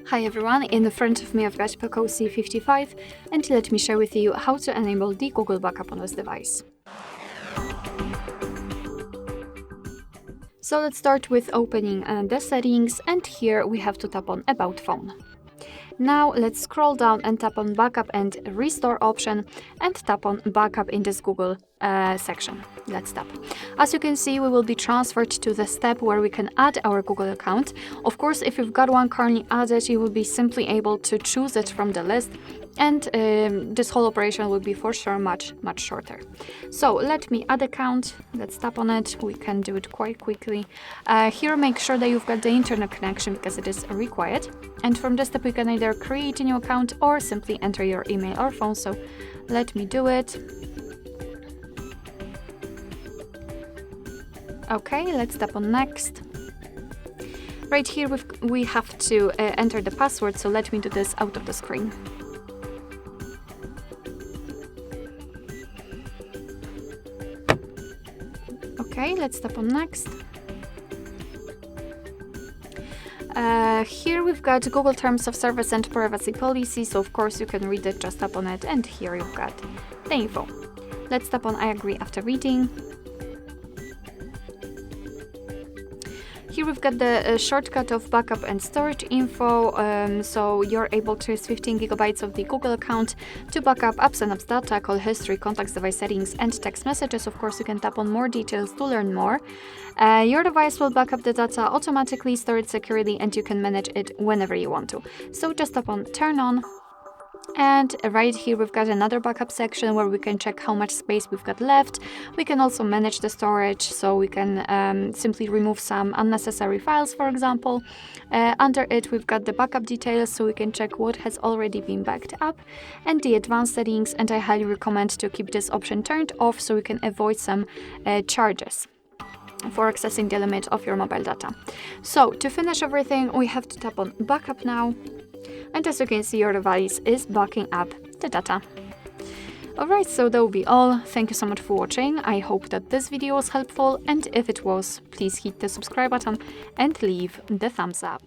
Hi everyone, in front of me I've got POCO C55 and let me share with you how to enable the Google backup on this device. So let's start with opening the settings, and here we have to tap on About Phone. Now let's scroll down and tap on Backup and Restore option and tap on Backup in this Google section. Let's tap. As you can see, we will be transferred to the step where we can add our Google account. Of course, if you've got one currently added, you will be simply able to choose it from the list, and this whole operation will be for sure much shorter. So let me add account. Let's tap on it. We can do it quite quickly. Here, make sure that you've got the internet connection because it is required. And from this step, you can either create a new account or simply enter your email or phone. So let me do it. Okay, let's tap on next. Right here we have to enter the password, so let me do this out of the screen. Okay, let's tap on next. Here we've got Google Terms of Service and Privacy Policy, so of course you can read it, just tap on it, and here you've got the info. Let's tap on I agree after reading. Here we've got the shortcut of backup and storage info, so you're able to use 15 gigabytes of the Google account to backup apps and apps data, call history, contacts, device settings, and text messages. Of course, you can tap on more details to learn more. Your device will backup the data automatically, store it securely, and you can manage it whenever you want to. So just tap on turn on. And right here we've got another backup section where we can check how much space we've got left. We can also manage the storage, so we can simply remove some unnecessary files, for example. Under it we've got the backup details, so we can check what has already been backed up, and the advanced settings, and I highly recommend to keep this option turned off so we can avoid some charges for accessing the limit of your mobile data. So to finish everything, we have to tap on backup now. And as you can see, your device is backing up the data. Alright, so that will be all. Thank you so much for watching. I hope that this video was helpful, and if it was, please hit the subscribe button and leave the thumbs up.